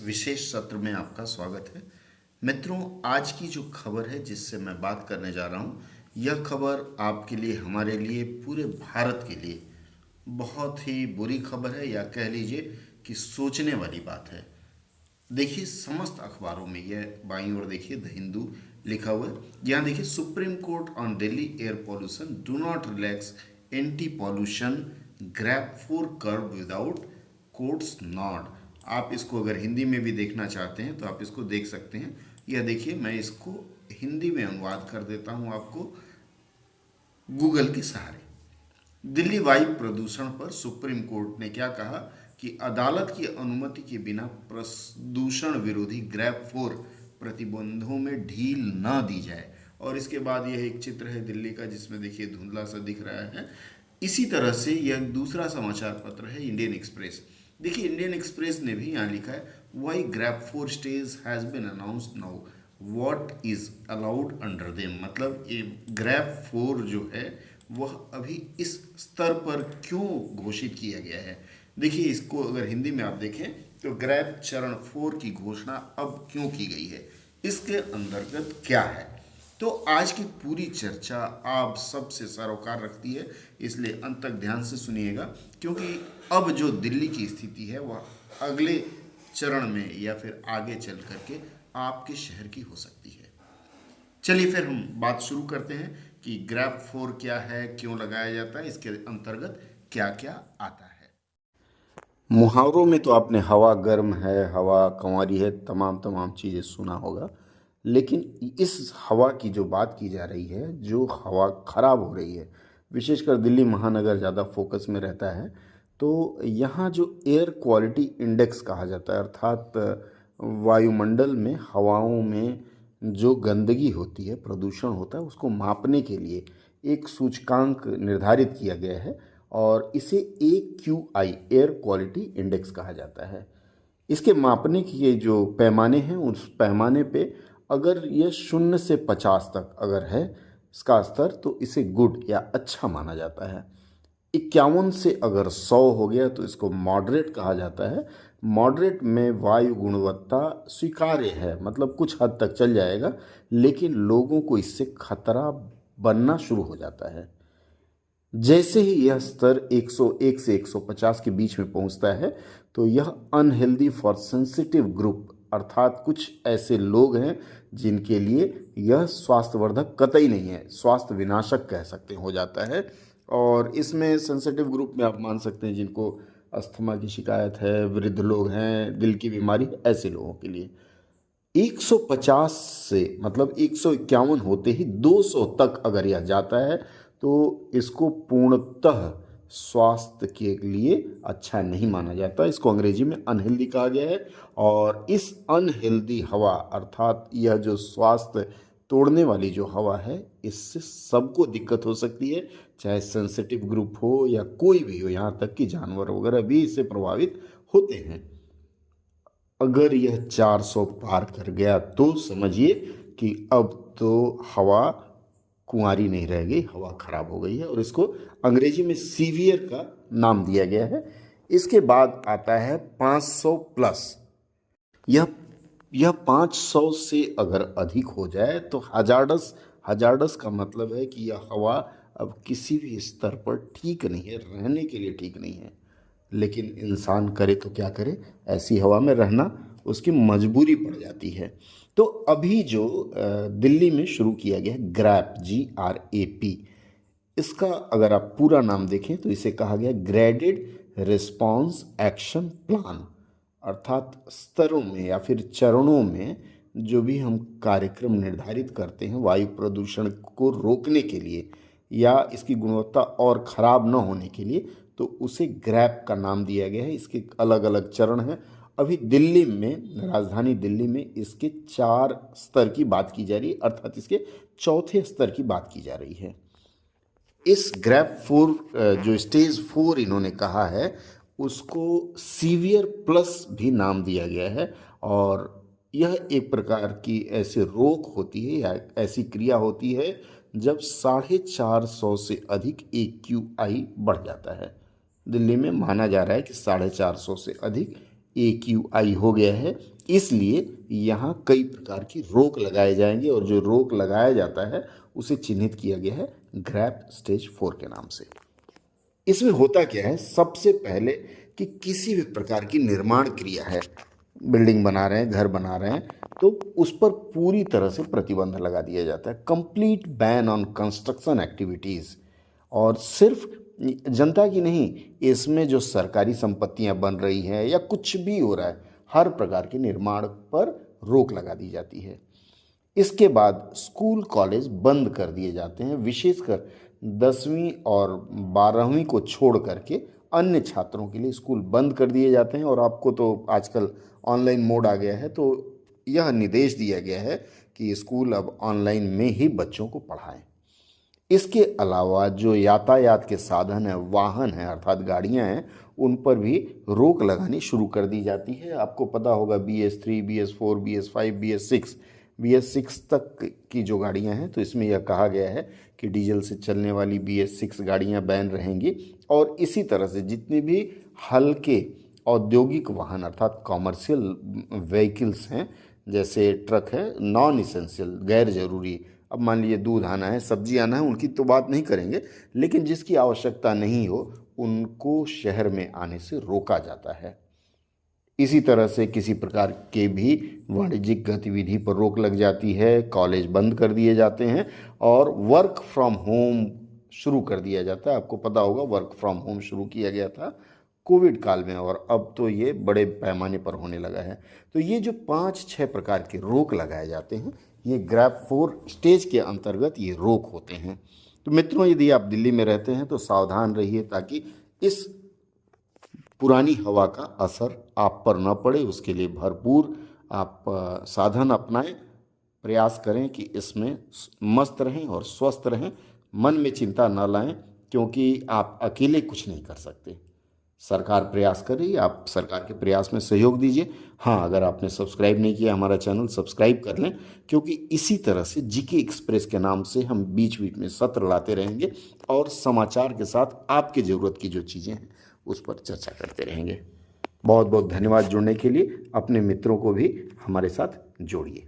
विशेष सत्र में आपका स्वागत है। मित्रों, आज की जो खबर है जिससे मैं बात करने जा रहा हूँ, यह खबर आपके लिए, हमारे लिए, पूरे भारत के लिए बहुत ही बुरी खबर है, या कह लीजिए कि सोचने वाली बात है। देखिए, समस्त अखबारों में यह बाईं ओर देखिए, द हिंदू लिखा हुआ है। यहाँ देखिए, Supreme Court on Delhi air pollution do not relax anti pollution GRAP for curb without court's nod. आप इसको अगर हिंदी में भी देखना चाहते हैं तो आप इसको देख सकते हैं। यह देखिए, मैं इसको हिंदी में अनुवाद कर देता हूँ आपको गूगल के सहारे। दिल्ली वायु प्रदूषण पर सुप्रीम कोर्ट ने क्या कहा कि अदालत की अनुमति के बिना प्रदूषण विरोधी ग्रैब फोर प्रतिबंधों में ढील न दी जाए। और इसके बाद यह एक चित्र है दिल्ली का, जिसमें देखिए धुंधला सा दिख रहा है। इसी तरह से यह दूसरा समाचार पत्र है इंडियन एक्सप्रेस। देखिए, इंडियन एक्सप्रेस ने भी यहाँ लिखा है, why GRAP four stage has been announced now what is allowed under them. मतलब ये ग्रैब फोर जो है वह अभी इस स्तर पर क्यों घोषित किया गया है। देखिए, इसको अगर हिंदी में आप देखें तो ग्रैब चरण 4 की घोषणा अब क्यों की गई है, इसके अंतर्गत क्या है। तो आज की पूरी चर्चा आप सबसे सरोकार रखती है, इसलिए अंत तक ध्यान से सुनिएगा, क्योंकि अब जो दिल्ली की स्थिति है वह अगले चरण में या फिर आगे चल करके आपके शहर की हो सकती है। चलिए फिर हम बात शुरू करते हैं कि ग्रैब फोर क्या है, क्यों लगाया जाता है, इसके अंतर्गत क्या क्या आता है। मुहावरों में तो आपने हवा गर्म है, हवा कंवारी है, तमाम तमाम चीज़ें सुना होगा। लेकिन इस हवा की जो बात की जा रही है, जो हवा खराब हो रही है, विशेषकर दिल्ली महानगर ज़्यादा फोकस में रहता है। तो यहाँ जो एयर क्वालिटी इंडेक्स कहा जाता है, अर्थात वायुमंडल में हवाओं में जो गंदगी होती है, प्रदूषण होता है, उसको मापने के लिए एक सूचकांक निर्धारित किया गया है और इसे AQI एयर क्वालिटी इंडेक्स कहा जाता है। इसके मापने के जो पैमाने हैं, उस पैमाने पे अगर यह 0 से 50 तक अगर है इसका स्तर, तो इसे गुड या अच्छा माना जाता है। 51 से अगर 100 हो गया तो इसको मॉडरेट कहा जाता है। मॉडरेट में वायु गुणवत्ता स्वीकार्य है, मतलब कुछ हद तक चल जाएगा, लेकिन लोगों को इससे खतरा बनना शुरू हो जाता है। जैसे ही यह स्तर 101 से 150 के बीच में पहुंचता है तो यह अनहेल्दी फॉर सेंसिटिव ग्रुप, अर्थात कुछ ऐसे लोग हैं जिनके लिए यह स्वास्थ्यवर्धक कतई नहीं है, स्वास्थ्य विनाशक कह सकते हैं, हो जाता है। और इसमें सेंसिटिव ग्रुप में आप मान सकते हैं जिनको अस्थमा की शिकायत है, वृद्ध लोग हैं, दिल की बीमारी, ऐसे लोगों के लिए 150 से, मतलब 151 होते ही 200 तक अगर यह जाता है तो इसको पूर्णतः स्वास्थ्य के लिए अच्छा नहीं माना जाता। इसको अंग्रेजी में अनहेल्दी कहा गया है। और इस अनहेल्दी हवा, अर्थात यह जो स्वास्थ्य तोड़ने वाली जो हवा है, इससे सबको दिक्कत हो सकती है, चाहे सेंसिटिव ग्रुप हो या कोई भी हो, यहाँ तक कि जानवर वगैरह भी इससे प्रभावित होते हैं। अगर यह 400 पार कर गया तो समझिए कि अब तो हवा कुंवारी नहीं रह गई, हवा खराब हो गई है, और इसको अंग्रेजी में सीवियर का नाम दिया गया है। इसके बाद आता है 500 प्लस। यह 500 से अगर अधिक हो जाए तो हजार्डस, हजार्डस का मतलब है कि यह हवा अब किसी भी स्तर पर ठीक नहीं है, रहने के लिए ठीक नहीं है। लेकिन इंसान करे तो क्या करे, ऐसी हवा में रहना उसकी मजबूरी पड़ जाती है। तो अभी जो दिल्ली में शुरू किया गया है ग्रैप, GRAP, इसका अगर आप पूरा नाम देखें तो इसे कहा गया ग्रेडेड रिस्पॉन्स एक्शन प्लान, अर्थात स्तरों में या फिर चरणों में जो भी हम कार्यक्रम निर्धारित करते हैं वायु प्रदूषण को रोकने के लिए या इसकी गुणवत्ता और ख़राब न होने के लिए, तो उसे ग्रैप का नाम दिया गया है। इसके अलग अलग चरण हैं। अभी दिल्ली में, राजधानी दिल्ली में इसके 4 स्तर की बात की जा रही है, अर्थात इसके चौथे स्तर की बात की जा रही है। इस ग्रैप 4 जो स्टेज 4 इन्होंने कहा है, उसको सीवियर प्लस भी नाम दिया गया है। और यह एक प्रकार की ऐसी रोक होती है या ऐसी क्रिया होती है जब 450 से अधिक AQI बढ़ जाता है। दिल्ली में माना जा रहा है कि 450 से अधिक AQI हो गया है, इसलिए यहाँ कई प्रकार की रोक लगाए जाएंगे और जो रोक लगाया जाता है उसे चिन्हित किया गया है ग्रैप स्टेज 4 के नाम से। इसमें होता क्या है, सबसे पहले कि किसी भी प्रकार की निर्माण क्रिया है, बिल्डिंग बना रहे हैं, घर बना रहे हैं, तो उस पर पूरी तरह से प्रतिबंध लगा दिया जाता है, complete ban on construction activities. और सिर्फ जनता की नहीं, इसमें जो सरकारी संपत्तियां बन रही हैं या कुछ भी हो रहा है, हर प्रकार के निर्माण पर रोक लगा दी जाती है। इसके बाद स्कूल कॉलेज बंद कर दिए जाते हैं, विशेषकर 10वीं और 12वीं को छोड़ करके अन्य छात्रों के लिए स्कूल बंद कर दिए जाते हैं। और आपको तो आजकल ऑनलाइन मोड आ गया है, तो यह निर्देश दिया गया है कि स्कूल अब ऑनलाइन में ही बच्चों को पढ़ाएं। इसके अलावा जो यातायात के साधन है, वाहन है अर्थात गाड़ियां हैं, उन पर भी रोक लगानी शुरू कर दी जाती है। आपको पता होगा BS3, BS4, BS5, BS6 तक की जो गाड़ियां हैं, तो इसमें यह कहा गया है कि डीजल से चलने वाली BS6 गाड़ियां बैन रहेंगी। और इसी तरह से जितने भी हल्के औद्योगिक वाहन अर्थात कॉमर्शियल व्हीकल्स हैं, जैसे ट्रक है, नॉन इसेंशियल, गैर जरूरी, अब मान लीजिए दूध आना है, सब्जी आना है, उनकी तो बात नहीं करेंगे, लेकिन जिसकी आवश्यकता नहीं हो उनको शहर में आने से रोका जाता है। इसी तरह से किसी प्रकार के भी वाणिज्यिक गतिविधि पर रोक लग जाती है, कॉलेज बंद कर दिए जाते हैं और वर्क फ्रॉम होम शुरू कर दिया जाता है। आपको पता होगा वर्क फ्रॉम होम शुरू किया गया था कोविड काल में, और अब तो ये बड़े पैमाने पर होने लगा है। तो ये जो 5-6 प्रकार के रोक लगाए जाते हैं, ये ग्रैप 4 स्टेज के अंतर्गत ये रोक होते हैं। तो मित्रों, यदि आप दिल्ली में रहते हैं तो सावधान रहिए ताकि इस पुरानी हवा का असर आप पर न पड़े। उसके लिए भरपूर आप साधन अपनाएं, प्रयास करें कि इसमें मस्त रहें और स्वस्थ रहें। मन में चिंता न लाएं, क्योंकि आप अकेले कुछ नहीं कर सकते। सरकार प्रयास कर रही है, आप सरकार के प्रयास में सहयोग दीजिए। हाँ, अगर आपने सब्सक्राइब नहीं किया हमारा चैनल, सब्सक्राइब कर लें, क्योंकि इसी तरह से GK एक्सप्रेस के नाम से हम बीच बीच में सत्र लाते रहेंगे और समाचार के साथ आपके ज़रूरत की जो चीज़ें हैं उस पर चर्चा करते रहेंगे। बहुत बहुत धन्यवाद जुड़ने के लिए। अपने मित्रों को भी हमारे साथ जोड़िए।